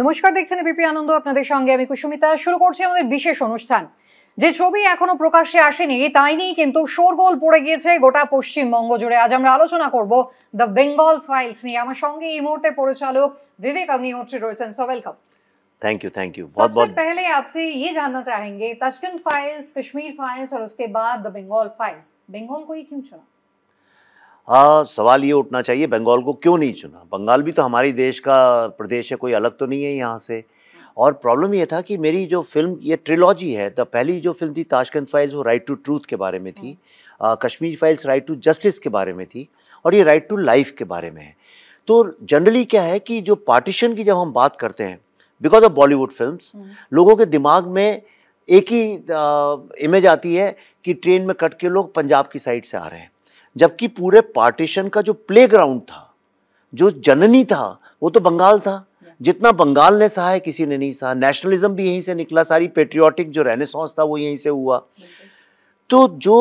নমস্কার, দেখছেন এবিপি আনন্দ। আপনাদের সঙ্গে আমি কুসুমিতা। শুরু করছি আমাদের বিশেষ অনুষ্ঠান। যে ছবি এখনো প্রকাশ্যে আসেনি তাই নিয়ে কিন্তু শোরগোল পড়ে গিয়েছে গোটা পশ্চিমবঙ্গ জুড়ে। আজ আমরা আলোচনা করব দ্য বেঙ্গল ফাইলস নিয়ে। আমার সঙ্গে এই মুহূর্তে পরিচালক विवेक अग्निहोत्री রয়েছেন। So welcome. थैंक यू सबसे पहले आपसे ये जानना चाहेंगे, ताशकंद फाइल्स, कश्मीर फाइल्स और उसके बाद द बंगाल फाइल्स, बंगाल को ही क्यों चुना? सवाल ये उठना चाहिए बंगाल को क्यों नहीं चुना। बंगाल भी तो हमारी देश का प्रदेश है, कोई अलग तो नहीं है यहाँ से। और प्रॉब्लम ये था कि मेरी जो फिल्म, ये ट्रिलॉजी है। तो पहली जो फिल्म थी ताशकंद फाइल्स वो राइट टू ट्रूथ के बारे में थी, Kashmir files right to justice के बारे में थी, और ये राइट टू लाइफ के बारे में है। तो जनरली क्या है कि जो पार्टीशन की जब हम बात करते हैं, बिकॉज ऑफ बॉलीवुड फिल्म्स, लोगों के दिमाग में एक ही इमेज आती है कि ट्रेन में कट के लोग पंजाब की साइड से आ रहे हैं, जबकि पूरे पार्टीशन का जो प्लेग्राउंड था, जो जननी था, वो तो बंगाल था। जितना बंगाल ने सहा है किसी ने नहीं सहा। नेशनलिज्म भी यहीं से निकला, सारी पेट्रियाटिक जो रेनेसांस था वो यहीं से हुआ। तो जो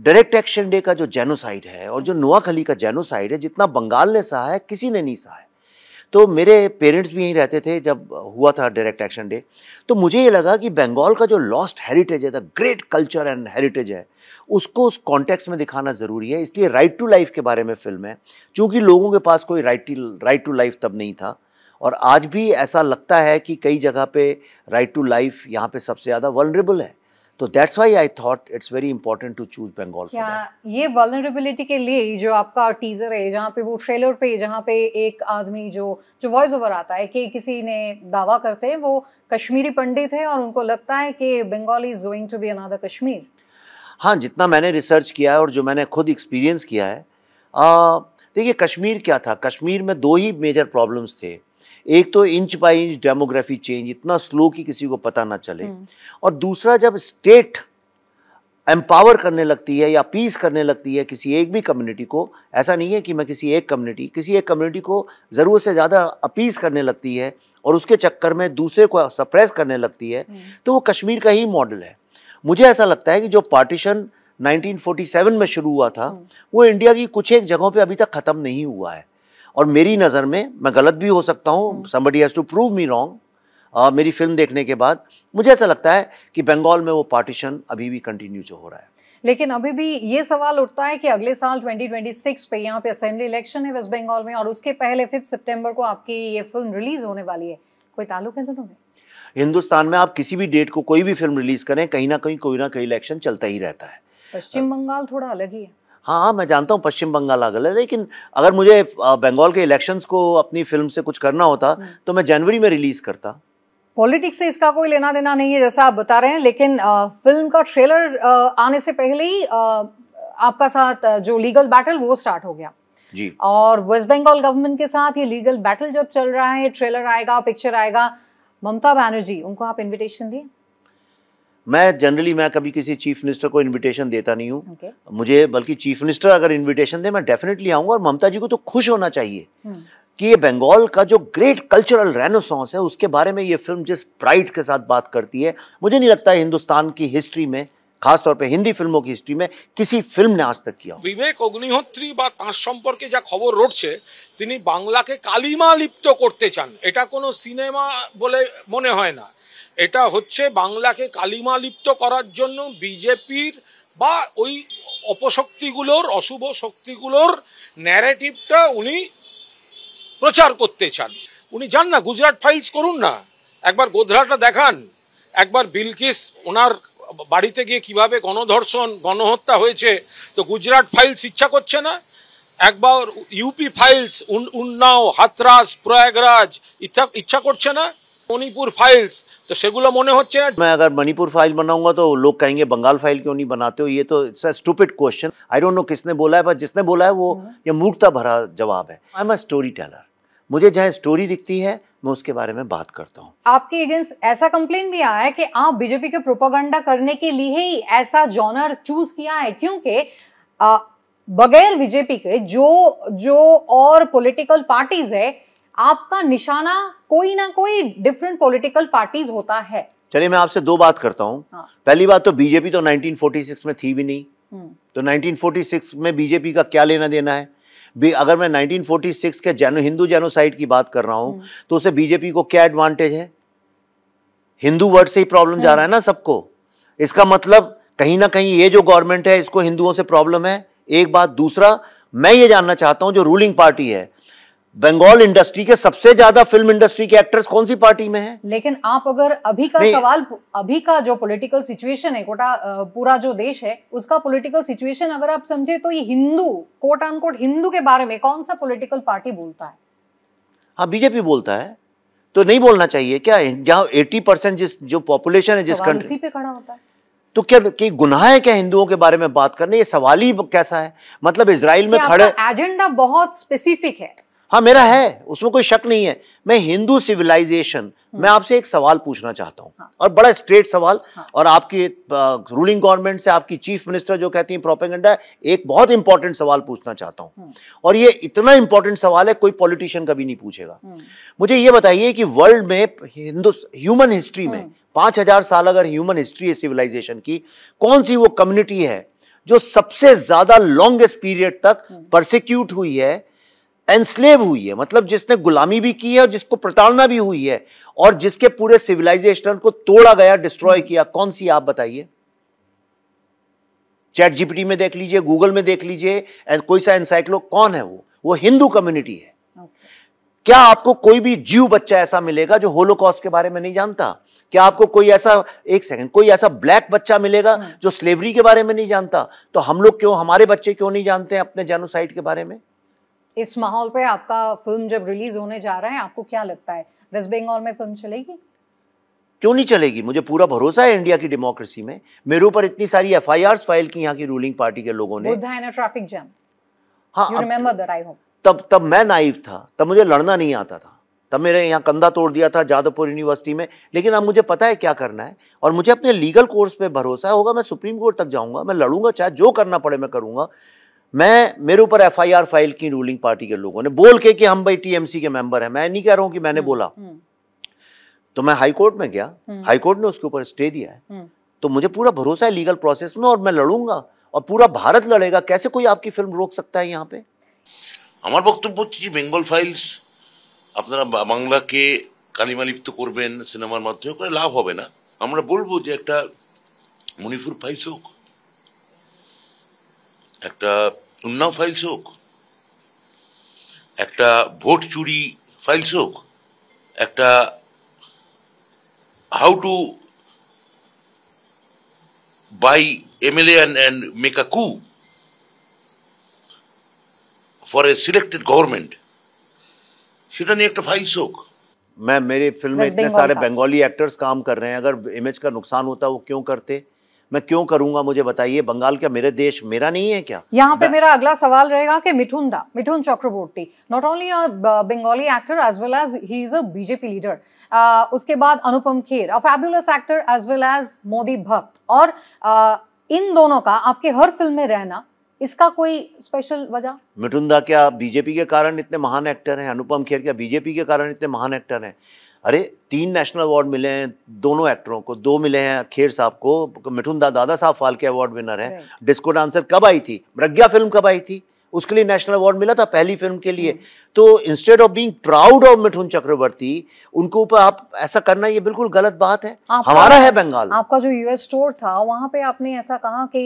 डायरेक्ट एक्शन डे का जो जेनोसाइड है और जो नोआखली का जेनोसाइड है, जितना बंगाल ने सहा है किसी ने नहीं सहा है। तो मेरे पेरेंट्स भी यहीं रहते थे जब हुआ था डायरेक्ट एक्शन डे। तो मुझे ये लगा कि बंगाल का जो लॉस्ट हेरिटेज है, the great culture and heritage है, उसको उस कॉन्टेक्स्ट में दिखाना ज़रूरी है। इसलिए राइट टू लाइफ के बारे में फिल्म है, क्योंकि लोगों के पास कोई राइट टू लाइफ तब नहीं था, और आज भी ऐसा लगता है कि कई जगह पे राइट टू लाइफ यहाँ पे सबसे ज़्यादा वल्नरेबल है। तो that's why I thought it's very important to choose Bengal. क्या ये वल्नरेबिलिटी के लिए जो आपका टीजर है, जहाँ पे वो ट्रेलर पे, जहाँ पे एक आदमी जो वॉइस ओवर आता है कि किसी ने दावा करते हैं वो कश्मीरी पंडित है और उनको लगता है कि Bengal is going to be another Kashmir. हाँ, जितना मैंने रिसर्च किया है और जो मैंने खुद एक्सपीरियंस किया है, देखिए कश्मीर क्या था, कश्मीर में दो ही मेजर प्रॉब्लम्स थे। एक तो inch by inch demography change, इतना स्लो कि किसी को पता ना चले, और दूसरा जब स्टेट एम्पावर करने लगती है या पीस करने लगती है किसी एक भी कम्युनिटी को, ऐसा नहीं है कि मैं किसी एक कम्युनिटी को ज़रूरत से ज़्यादा अपीस करने लगती है और उसके चक्कर में दूसरे को सप्रेस करने लगती है, तो वो कश्मीर का ही मॉडल है। मुझे ऐसा लगता है कि जो पार्टीशन 1947 में शुरू हुआ था वो इंडिया की कुछ एक जगहों पे अभी तक ख़त्म नहीं हुआ है। और मेरी नज़र में, मैं गलत भी हो सकता हूँ, somebody has to prove me wrong, मेरी फिल्म देखने के बाद मुझे ऐसा लगता है कि बंगाल में वो पार्टीशन अभी भी कंटिन्यू जो हो रहा है। लेकिन अभी भी ये सवाल उठता है कि अगले साल 2026 पे यहाँ पे असेंबली इलेक्शन है वेस्ट बंगाल में, और उसके पहले 5 सितंबर को आपकी ये फिल्म रिलीज होने वाली है। कोई ताल्लुक है दोनों में? हिंदुस्तान में आप किसी भी डेट को कोई भी फिल्म रिलीज करें, कहीं ना कहीं इलेक्शन चलता ही रहता है। पश्चिम बंगाल थोड़ा अलग ही है। हाँ, मैं जानता हूँ पश्चिम बंगाल अलग है, लेकिन अगर मुझे बंगाल के इलेक्शंस को अपनी फिल्म से कुछ करना होता तो मैं जनवरी में रिलीज करता। पॉलिटिक्स से इसका कोई लेना देना नहीं है जैसा आप बता रहे हैं, लेकिन फिल्म का ट्रेलर आने से पहले ही आपका साथ जो लीगल बैटल वो स्टार्ट हो गया जी। और वेस्ट बंगाल गवर्नमेंट के साथ ये लीगल बैटल जब चल रहा है, ट्रेलर आएगा, पिक्चर आएगा, ममता बनर्जी, उनको आप इन्विटेशन दिए? मैं कभी किसी चीफ मिनिस्टर को इनविटेशन देता नहीं हूँ। मुझे बल्कि चीफ मिनिस्टर अगर इनविटेशन दे मैं डेफिनेटली आऊँगा, और ममता जी को तो खुश होना चाहिए कि ये बंगाल का जो ग्रेट कल्चरल रेनेसांस है उसके बारे में ये फिल्म जिस प्राइड के साथ बात करती है, मुझे नहीं लगता है हिंदुस्तान की हिस्ट्री में, खासतौर पे हिंदी फिल्मों की हिस्ट्री में किसी फिल्म ने आज तक किया। विवेक अग्निहोत्री বা তার সম্পর্কে যা খবর রটছে, তিনি বাংলাকে কালিমা লিপ্ত করতে চান। এটা কোনো সিনেমা বলে মনে হয় না, এটা হচ্ছে বাংলাকে কালিমা লিপ্ত করার জন্য বিজেপির বা ওই অপশক্তিগুলোর, অশুভ শক্তিগুলোর ন্যারেটিভটা উনি প্রচার করতে চান। উনি যান না, গুজরাট ফাইলস করুন না, একবার গোধরাটা দেখান, একবার বিলকিস ওনার বাড়িতে গিয়ে কিভাবে গণধর্ষণ, গণহত্যা হয়েছে, তো গুজরাট ফাইলস ইচ্ছা করছে না? একবার ইউপি ফাইলস, উন্নাও, হাতরাস, প্রয়াগরাজ ইচ্ছা করছে না? मणिपुर फाइल्स, तो सेगुलो मने होच्छे ना। मैं अगर मणिपुर फाइल बनाऊंगा तो लोग कहेंगे बंगाल फाइल क्यों नहीं बनाते हो। ये तो it's a stupid question. I don't know किसने बोला है, पर जिसने बोला है वो ये मूर्खता भरा जवाब है। I am a story teller, मुझे जहाँ स्टोरी दिखती है मैं उसके बारे में बात करता हूँ। आपके अगेंस्ट ऐसा कंप्लेन भी आया है कि आप बीजेपी के प्रोपेगेंडा करने के लिए ही ऐसा जॉनर चूज किया है, क्योंकि बगैर बीजेपी के जो और पॉलिटिकल पार्टीज है, आपका निशाना कोई ना कोई डिफरेंट पॉलिटिकल पार्टीज होता है। चलिए मैं आपसे दो बात करता हूँ। पहली बात तो बीजेपी तो 1946 में थी भी नहीं, तो 1946 में बीजेपी का क्या लेना देना है। अगर मैं 1946 के हिंदू जेनोसाइड की बात कर रहा हूं तो उसे बीजेपी को क्या एडवांटेज है? हिंदू वर्ड से ही प्रॉब्लम जा रहा है ना सबको। इसका मतलब कहीं ना कहीं ये जो गवर्नमेंट है इसको हिंदुओं से प्रॉब्लम है, एक बात। दूसरा, मैं ये जानना चाहता हूं जो रूलिंग पार्टी है, बंगाल इंडस्ट्री के सबसे ज्यादा फिल्म इंडस्ट्री के एक्टर्स कौन सी पार्टी में है? लेकिन आप अगर अभी का सवाल, अभी का जो पॉलिटिकल सिचुएशन है, पूरा जो देश है उसका पॉलिटिकल सिचुएशन अगर आप समझे तो ये हिंदू, कोट अनकोट हिंदू के बारे में कौन सा पॉलिटिकल पार्टी बोलता है? हाँ, बीजेपी बोलता है। तो नहीं बोलना चाहिए क्या? जहां 80% जो पॉपुलेशन है जिस कंट्री, उसी पे खड़ा होता है। तो क्या कि गुनाह है क्या हिंदुओं के बारे में बात करने? ये सवाल ही कैसा है? मतलब इजराइल में खड़े, एजेंडा बहुत स्पेसिफिक है। हाँ, मेरा है, उसमें कोई शक नहीं है। मैं हिंदू सिविलाइजेशन, मैं आपसे एक सवाल पूछना चाहता हूं, और बड़ा स्ट्रेट सवाल। और आपकी रूलिंग गवर्नमेंट से आपकी चीफ मिनिस्टर जो कहती है प्रोपेगेंडा, एक बहुत इंपॉर्टेंट सवाल पूछना चाहता हूं, और ये इतना इंपॉर्टेंट सवाल है कोई पॉलिटिशियन कभी नहीं पूछेगा। मुझे ये बताइए कि वर्ल्ड में ह्यूमन हिस्ट्री में 5000 साल अगर ह्यूमन हिस्ट्री है सिविलाइजेशन की, कौन सी वो कम्युनिटी है जो सबसे ज्यादा लॉन्गेस्ट पीरियड तक परसिक्यूट हुई है, एनस्लेव हुई है, मतलब जिसने गुलामी भी की है और जिसको प्रताड़ना भी हुई है, और जिसके पूरे सिविलाइजेशन को तोड़ा गया, डिस्ट्रॉय किया? कौन सी आप बताइए? चैट जीपीटी में देख लीजिए, गूगल में देख लीजिए, कोई सा एनसाइक्लो, कौन है वो हिंदू कम्युनिटी है। क्या आपको कोई भी जीव बच्चा ऐसा मिलेगा जो होलोकॉस्ट के बारे में नहीं जानता? क्या आपको कोई ऐसा, एक सेकंड, कोई ऐसा ब्लैक बच्चा मिलेगा जो स्लेवरी के बारे में नहीं जानता? तो हम लोग क्यों, हमारे बच्चे क्यों नहीं जानते हैं अपने जेनोसाइड के बारे में? इस माहौल पे आपका फिल्म जब रिलीज होने जा रहा है, आपको क्या लगता है वेस्ट बंगाल में फिल्म चलेगी? क्यों नहीं चलेगी? मुझे पूरा भरोसा है इंडिया की डेमोक्रेसी में। मेरे ऊपर इतनी सारी FIRs फाइल की यहाँ की रूलिंग पार्टी के लोगों ने। बुद्धा इन अ ट्रैफिक जैम। हाँ, you remember that, I hope. तब मैं नाइव था, तब मुझे लड़ना नहीं आता था, तब मेरे यहाँ कंधा तोड़ दिया था जादवपुर यूनिवर्सिटी में। लेकिन अब मुझे पता है क्या करना है, और मुझे अपने लीगल कोर्स पे भरोसा होगा। मैं सुप्रीम कोर्ट तक जाऊंगा, मैं लड़ूंगा, चाहे जो करना पड़े मैं करूंगा। मेरे ऊपर FIR फाइल की रूलिंग पार्टी के लोगों ने, बोल के कि हम भाई TMC के मेंबर हैं। मैं नहीं कह रहा हूं कि मैंने बोला, तो मैं हाई कोर्ट में गया, हाई कोर्ट ने उसके ऊपर स्टे दिया है। तो मुझे पूरा भरोसा है लीगल प्रोसेस में, और मैं लड़ूंगा, और पूरा भारत लड़ेगा। कैसे कोई आपकी फिल्म रोक सकता है यहाँ पे? আমার বক্তব্য হচ্ছে যে বেঙ্গল ফাইলস আপনারা বাংলাকে কালিমালিপ্ত করবেন সিনেমার মাধ্যমে, করে লাভ হবে না। আমরা বলবো যে একটা মণিপুর ফাইলস হোক, একটা উন্নাও ফাইলস হোক, একটা ভোট চুরি ফাইলস হোক, একটা how to buy MLA and make a coup for a selected government, সেটা নিয়ে একটা ফাইলস হোক। मेरे फिल्म में इतने सारे बंगाली एक्टर्स काम कर रहे हैं, अगर इमेज का नुकसान होता वो क्यों करते? मैं क्यों करूंगा? मुझे बताइए, बंगाल क्या मेरे देश मेरा नहीं है क्या? यहाँ पे मेरा अगला सवाल रहेगा कि Mithun Chakraborty, not only a Bengali actor as well as he is a BJP leader, उसके बाद Anupam Kher, a fabulous actor as well as Modi भक्त, और इन दोनों का आपके हर फिल्म में रहना, इसका कोई स्पेशल वजह? मिथुन दा क्या बीजेपी के कारण इतने महान एक्टर हैं? अनुपम खेर क्या बीजेपी के कारण इतने महान एक्टर हैं? अरे 3 नेशनल अवार्ड मिले हैं दोनों एक्टरों को, 2 मिले हैं खेर साहब को, मिथुन दा दादा साहब फाल्के अवार्ड विनर है। डिस्को डांसर कब आई थी? प्रज्ञा फिल्म कब आई थी? उसके लिए नेशनल अवार्ड मिला था पहली फिल्म के लिए। तो instead of being proud of Mithun Chakraborty, उनको ऊपर आप ऐसा करना, ये बिल्कुल गलत बात है। हमारा है बंगाल। आपका जो US स्टोर था, वहां पे आपने ऐसा कहा कि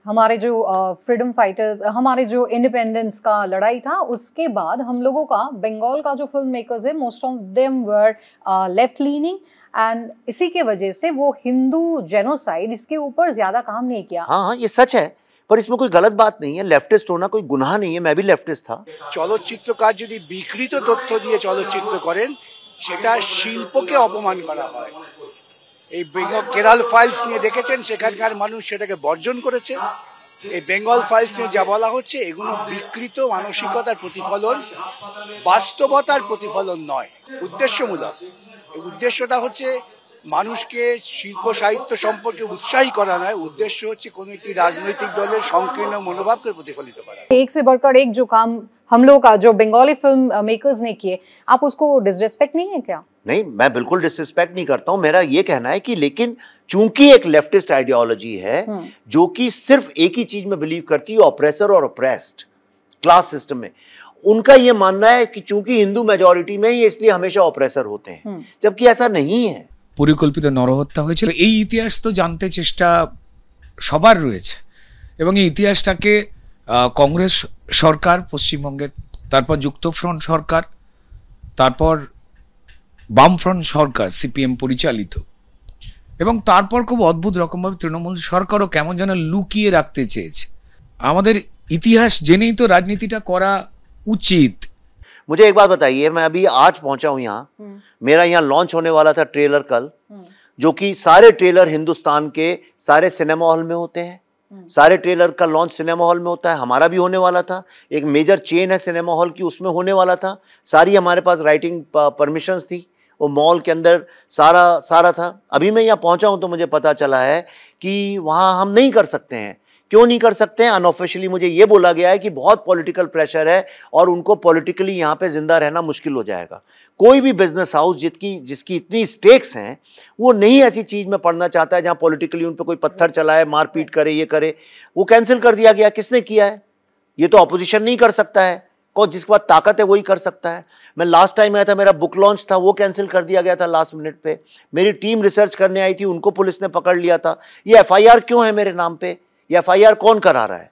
हमारे जो फ्रीडम फाइटर्स, हमारे जो इंडिपेंडेंस का लड़ाई था, उसके बाद हम लोगों का, बंगाल का जो फिल्म मेकर्स है, most of them were left leaning, and इसी के वजह से वो हिंदू जेनोसाइड, इसके ऊपर ज्यादा काम नहीं किया। हाँ, ये सच है, पर इसमें कोई गलत बात नहीं है। लेफ्टिस्ट होना कोई गुनाह नहीं है, मैं भी लेफ्टिस्ट था। চলচ্চিত্রকার যদি বিকৃত তথ্য দিয়ে চলচ্চিত্র করেন, সেটা শিল্পকে অপমান করা হয়। এই কেরাল ফাইলস নিয়ে দেখেছেন, সেখানকার মানুষ সেটাকে বর্জন করেছে। এই বেঙ্গল ফাইলস নিয়ে যা বলা হচ্ছে, এগুলো বিকৃত মানসিকতার প্রতিফলন, বাস্তবতার প্রতিফলন নয়, উদ্দেশ্যমূলক। এই উদ্দেশ্যটা হচ্ছে মানুষকে শিল্প সাহিত্য সম্পর্কে উৎসাহী করা নয়, উদ্দেশ্য হচ্ছে কোনো একটি রাজনৈতিক দলের সংকীর্ণ মনোভাবকে প্রতিফলিত করা। एक से बढ़कर एक जो काम हम लोग का, जो बंगाली फिल्म मेकर्स ने किए, आप उसको डिसरिस्पेक्ट नहीं है क्या? नहीं, मैं बिल्कुल डिसरिस्पेक्ट नहीं करता हूं। मेरा ये कहना है कि लेकिन चूंकि एक लेफ्टिस्ट आइडियोलॉजी है जो कि सिर्फ एक ही चीज में बिलीव करती है, ऑप्रेसर और ऑप्रेस्ड, क्लास सिस्टम में। उनका ये मानना है कि चूंकि हिंदू मेजॉरिटी में ही इसलिए हमेशा ऑपरेसर होते हैं, जबकि ऐसा नहीं है। পরিকল্পিত নরহত্যা হয়েছিল এই ইতিহাস তো জানতে চেষ্টা সবার রয়েছে, এবং এই ইতিহাসটাকে কংগ্রেস সরকার পশ্চিমবঙ্গের, তারপর যুক্তফ্রন্ট সরকার, তারপর বামফ্রন্ট সরকার সিপিএম পরিচালিত, এবং তারপর খুব অদ্ভুত রকমভাবে তৃণমূল সরকারও কেমন যেন লুকিয়ে রাখতে চেয়েছে। আমাদের ইতিহাস জেনেই তো রাজনীতিটা করা उचित। मुझे एक बात बताइए, मैं अभी आज पहुंचा हूं यहाँ, मेरा यहाँ लॉन्च होने वाला था ट्रेलर कल, जो कि सारे ट्रेलर हिंदुस्तान के सारे सिनेमा हॉल में होते हैं, सारे ट्रेलर का लॉन्च सिनेमा हॉल में होता है। हमारा भी होने वाला था, एक मेजर चेन है सिनेमा हॉल की, उसमें होने वाला था। सारी हमारे पास राइटिंग परमिशंस थी, वो मॉल के अंदर सारा था। अभी मैं यहाँ पहुंचा हूं तो मुझे पता चला है कि वहाँ हम नहीं कर सकते हैं। क्यों नहीं कर सकते हैं? अनऑफिशियली मुझे ये बोला गया है कि बहुत पॉलिटिकल प्रेशर है और उनको पॉलिटिकली यहाँ पे जिंदा रहना मुश्किल हो जाएगा। कोई भी बिजनेस हाउस जिसकी इतनी स्टेक्स हैं, वो नहीं ऐसी चीज में पड़ना चाहता है जहाँ पॉलिटिकली उन पे कोई पत्थर चलाए, मारपीट करे, ये करे। वो कैंसिल कर दिया गया। किसने किया है? ये तो ऑपोजिशन नहीं कर सकता है, जिसके पास ताकत है वही कर सकता है। मैं लास्ट टाइम आया था, मेरा बुक लॉन्च था, वो कैंसिल कर दिया गया था लास्ट मिनट पे। मेरी टीम रिसर्च करने आई थी, उनको पुलिस ने पकड़ लिया था। ये FIR क्यों है मेरे नाम पे? ये FIR कौन करा रहा है?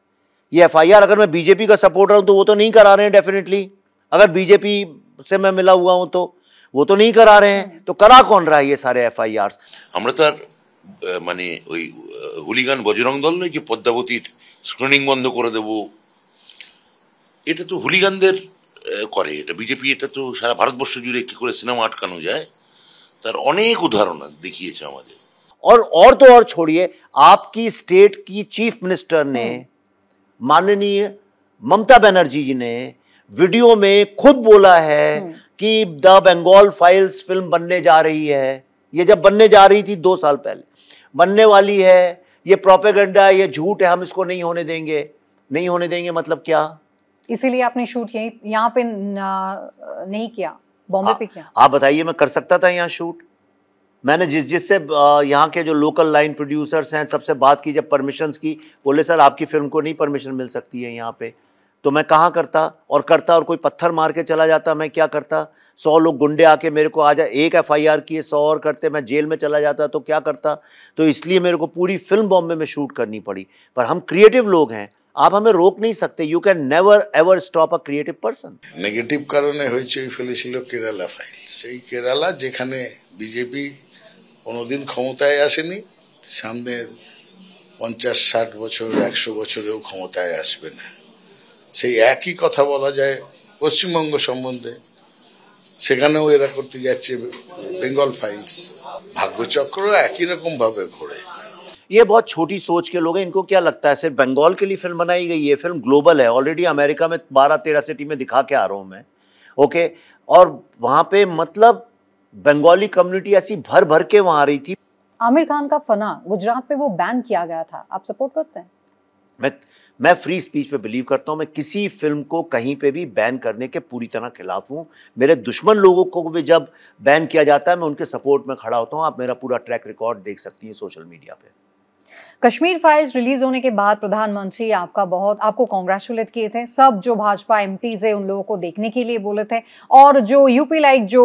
ये FIR अगर मैं बीजेपी का सपोर्टर हूं तो वो तो नहीं करा रहे हैं डेफिनेटली। अगर बीजेपी से मैं मिला हुआ हूं तो वो तो नहीं करा रहे हैं, तो करा कौन रहा है ये सारे FIRs? আমরা তো আর মানে ওই হুলিগান বজরং দল নয় যে পদ্মাবতীর স্ক্রিনিং বন্ধ করে দেব। এটা তো হুলিগানদের করে, এটা বিজেপি এটা তো সারা ভারতবর্ষ জুড়ে কি করে সিনেমা আটকানো যায় তার অনেক উদাহরণ দেখিয়েছে আমাদের। और तो और छोड़िए, आपकी स्टेट की चीफ मिनिस्टर ने, माननीय ममता बनर्जी जी ने वीडियो में खुद बोला है कि द बंगाल फाइल्स फिल्म बनने जा रही है। ये जब बनने जा रही थी 2 साल पहले, बनने वाली है, ये प्रोपेगेंडा, ये झूठ है, हम इसको नहीं होने देंगे। नहीं होने देंगे मतलब क्या? इसीलिए आपने शूट यहाँ पे नहीं किया, बॉम्बे पे किया। आप बताइए, मैं कर सकता था यहाँ शूट। मैंने जिससे यहाँ के जो लोकल लाइन प्रोड्यूसर्स हैं सबसे बात की, जब परमिशंस की, बोले सर आपकी फिल्म को नहीं परमिशन मिल सकती है यहाँ पे। तो मैं कहाँ करता, और कोई पत्थर मार के चला जाता, मैं क्या करता? 100 लोग गुंडे आके मेरे को आ जाए, एक FIR किए 100 और करते, मैं जेल में चला जाता तो क्या करता? तो इसलिए मेरे को पूरी फिल्म बॉम्बे में शूट करनी पड़ी। पर हम क्रिएटिव लोग हैं, आप हमें रोक नहीं सकते। You can never ever stop a creative person. Negative कारणे হয়েছে ফেলেছিল কেরালা ফাইলস। এই কেরালা যেখানে বিজেপি কোনোদিন ক্ষমতায় আসেনি, সামনে 50-60 বছর 100 বছরেও ক্ষমতায় আসবে না, সেই একই কথা বলা যায় পশ্চিমবঙ্গ সম্বন্ধে। সেখানেও এরা করতে যাচ্ছে বেঙ্গল ফাইলস। ভাগ্যচক্র একই রকম ভাবে ঘোরে। ये बहुत छोटी सोच के लोग हैं। इनको क्या लगता है सिर्फ बंगाल के लिए फिल्म बनाई गई? ये फिल्म ग्लोबल है। ऑलरेडी अमेरिका में 12-13 सिटी में दिखा के आ रहा हूँ मैं, ओके। और वहाँ पे मतलब बंगाली कम्युनिटी ऐसी भर भर के वहाँ आ रही थी। आमिर खान का फना गुजरात पे वो बैन किया गया था, आप सपोर्ट करते हैं? मैं फ्री स्पीच पे बिलीव करता हूँ। मैं किसी फिल्म को कहीं पे भी बैन करने के पूरी तरह खिलाफ हूँ। मेरे दुश्मन लोगों को भी जब बैन किया जाता है मैं उनके सपोर्ट में खड़ा होता हूँ। आप मेरा पूरा ट्रैक रिकॉर्ड देख सकती हैं सोशल मीडिया पे। कश्मीर फाइल्स रिलीज होने के बाद प्रधानमंत्री आपको कॉन्ग्रेचुलेट किए थे। सब जो भाजपा MPs है उन लोगों को देखने के लिए बोले थे, और जो यूपी लाइक जो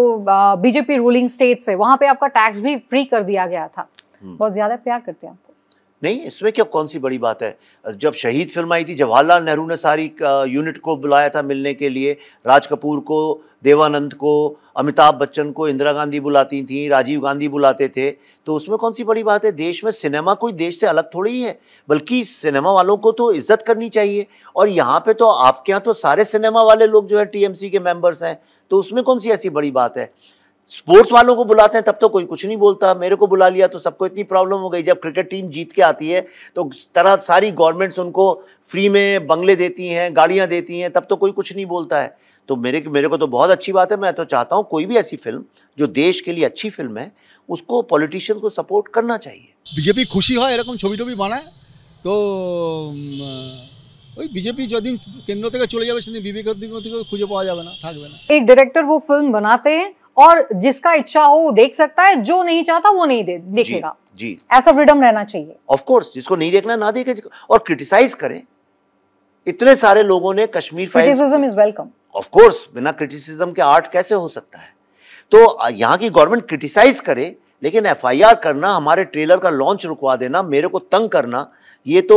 बीजेपी रूलिंग स्टेट्स है वहां पे आपका टैक्स भी फ्री कर दिया गया था। बहुत ज्यादा प्यार करते हैं आपको। नहीं, इसमें क्या कौन सी बड़ी बात है? जब शहीद फिल्म आई थी, जवाहरलाल नेहरू ने सारी यूनिट को बुलाया था मिलने के लिए। राज कपूर को, देवानंद को, अमिताभ बच्चन को, इंदिरा गांधी बुलाती थी, राजीव गांधी बुलाते थे। तो उसमें कौन सी बड़ी बात है? देश में सिनेमा कोई देश से अलग थोड़ी है, बल्कि सिनेमा वालों को तो इज्जत करनी चाहिए। और यहाँ पे तो आपके यहाँ तो सारे सिनेमा वाले लोग जो है TMC के मेंबर्स हैं, तो उसमें कौन सी ऐसी बड़ी बात है? स्पोर्ट्स वालों को बुलाते हैं तब तो कोई कुछ नहीं बोलता, मेरे को बुला लिया तो सबको इतनी प्रॉब्लम हो गई। जब क्रिकेट टीम जीत के आती है तो तरह सारी गवर्नमेंट्स उनको फ्री में बंगले देती हैं, गाड़ियां देती हैं, तब तो कोई कुछ नहीं बोलता है। तो मेरे को तो बहुत अच्छी बात है। मैं तो चाहता हूँ कोई भी ऐसी फिल्म जो देश के लिए अच्छी फिल्म है उसको पॉलिटिशियंस को सपोर्ट करना चाहिए। बीजेपी खुशी হয় এরকম ছবি টবি বানায়, তো ওই বিজেপি যদিন কেন্দ্র থেকে চলে যাবে সেদিন বিবেক থেকে খুঁজে পাওয়া যাবে না, থাকবে না। एक डायरेक्टर वो फिल्म बनाते हैं और जिसका इच्छा हो वो देख सकता है, जो नहीं चाहता वो नहीं देखेगा। जी, ऐसा फ्रीडम रहना चाहिए। ऑफ कोर्स, जिसको नहीं देखना ना देखे और क्रिटिसाइज करें, इतने सारे लोगों ने Kashmir files, criticism is welcome, of course, बिना क्रिटिसिज्म के आर्ट कैसे हो सकता है? तो यहाँ की गवर्नमेंट क्रिटिसाइज करे, लेकिन एफआईआर करना, हमारे ट्रेलर का लॉन्च रुकवा देना, मेरे को तंग करना, ये तो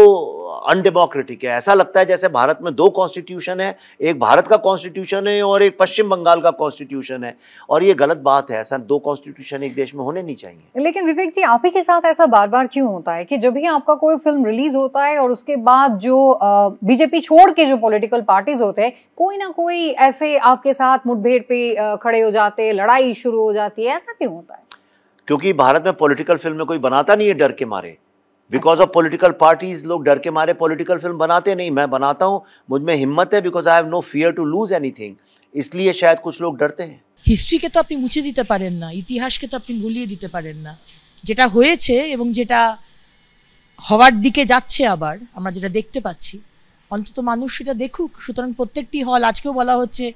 अनडेमोक्रेटिक है। ऐसा लगता है जैसे भारत में दो कॉन्स्टिट्यूशन है, एक भारत का कॉन्स्टिट्यूशन है और एक पश्चिम बंगाल का कॉन्स्टिट्यूशन है, और ये गलत बात है। ऐसा दो कॉन्स्टिट्यूशन एक देश में होने नहीं चाहिए। लेकिन विवेक जी, आप ही के साथ ऐसा बार बार क्यों होता है कि जब भी आपका कोई फिल्म रिलीज होता है और उसके बाद जो बीजेपी छोड़ के जो पॉलिटिकल पार्टीज होते हैं, कोई ना कोई ऐसे आपके साथ मुठभेड़ पे खड़े हो जाते हैं, लड़ाई शुरू हो जाती है, ऐसा क्यों होता है? क्योंकि भारत में पॉलिटिकल फिल्म में कोई बनाता नहीं है डर के मारे। बिकॉज ऑफ पॉलिटिकल पार्टीज, लोग डर के मारे पॉलिटिकल फिल्म बनाते नहीं। मैं बनाता हूँ, मुझ में हिम्मत है, because I have no fear to lose anything, इसलिए शायद कुछ लोग डरते हैं। হিস্ট্রিকে তো আপনি মুছে দিতে পারেন না, ইতিহাসকে তো আপনি ভুলিয়ে দিতে পারেন না। যেটা হয়েছে এবং যেটা হওয়ার দিকে যাচ্ছে, আবার আমরা যেটা দেখতে পাচ্ছি, অন্তত মানুষ সেটা দেখুক। সুতরাং প্রত্যেকটি হল, আজকেও বলা হচ্ছে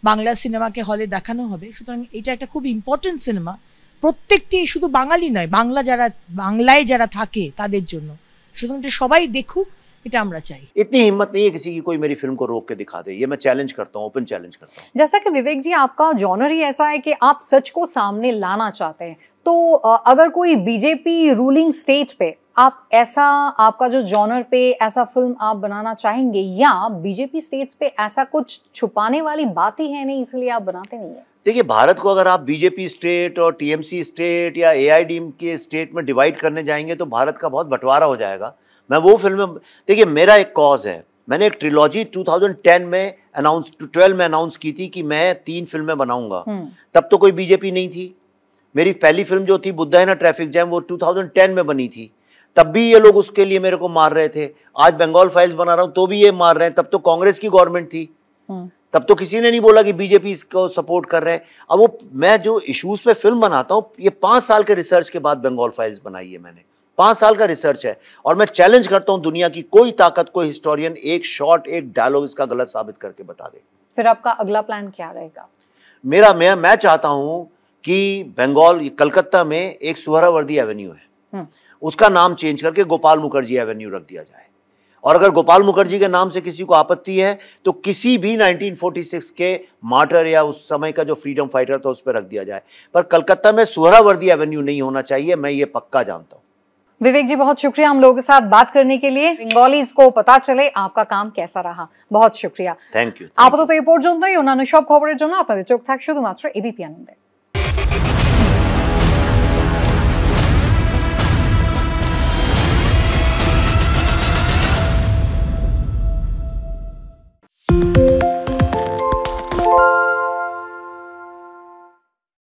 বাংলা সিনেমাকে হলে দেখানো হবে, সুতরাং এটা একটা খুব ইম্পর্টেন্ট সিনেমা। প্রত্যেকটি শুধু বাঙালি নয়, বাংলায় যারা থাকে তাদের জন্য, সুতরাং এটা সবাই দেখুক, এটা আমরা চাই। इतनी हिम्मत नहीं है किसी की कोई मेरी फिल्म को रोक के दिखा दे, ये मैं चैलेंज करता हूँ, ओपन चैलेंज करता हूँ। जैसा कि विवेक जी, आपका जॉनर ही ऐसा है कि आप सच को सामने लाना चाहते हैं, तो अगर कोई बीजेपी रूलिंग स्टेट पे आप ऐसा, आपका जो जॉनर पे ऐसा फिल्म आप बनाना चाहेंगे, या बीजेपी स्टेट्स पे ऐसा कुछ छुपाने वाली बात ही है नहीं इसलिए आप बनाते नहीं है? देखिए, भारत को अगर आप बीजेपी स्टेट और टीएमसी स्टेट या एआईडीएम के स्टेट में डिवाइड करने जाएंगे तो भारत का बहुत बंटवारा हो जाएगा। मैं वो फिल्में, देखिए मेरा एक कॉज है, मैंने एक ट्रिलॉजी 2010 में 12 में अनाउंस की थी कि मैं 3 फिल्में बनाऊंगा। तब तो कोई बीजेपी नहीं थी। मेरी पहली फिल्म जो थी बुद्धा है ना ट्रैफिक जैम, वो 2010 में बनी थी। तब भी ये लोग उसके लिए मेरे को मार रहे थे। आज बंगाल फाइल्स बना रहा हूँ तो भी ये मार रहे हैं। तब तो कांग्रेस की गवर्नमेंट थी, तब तो किसी ने नहीं बोला कि बीजेपी इसको सपोर्ट कर रहे हैं। अब वो मैं जो इश्यूज पे फिल्म बनाता हूँ, ये 5 साल के रिसर्च के बाद बंगाल फाइल्स बनाई है मैंने। 5 साल का रिसर्च है, और मैं चैलेंज करता हूँ दुनिया की कोई ताकत, कोई हिस्टोरियन एक शॉर्ट, एक डायलॉग इसका गलत साबित करके बता दे। फिर आपका अगला प्लान क्या रहेगा? मैं चाहता हूँ कि बंगाल, कलकत्ता में एक सुहरावर्दी एवेन्यू है, उसका नाम चेंज करके गोपाल मुखर्जी एवेन्यू रख दिया जाए। और अगर गोपाल मुखर्जी के नाम से किसी को आपत्ति है तो किसी भी 1946 के मार्टर या उस समय का जो फ्रीडम फाइटर था उस पर रख दिया जाए, पर कलकत्ता में सुहरावर्दी एवेन्यू नहीं होना चाहिए। मैं ये पक्का जानता हूँ। विवेक जी, बहुत शुक्रिया हम लोगों के साथ बात करने के लिए। बंगालीज को पता चले आपका काम कैसा रहा, बहुत शुक्रिया। Thank you. আপাতত এই পর্যন্তই। অন্যান্য সব খবরের জন্য আপনাদের চোখ থাক শুধুমাত্র এবিপি আনন্দে।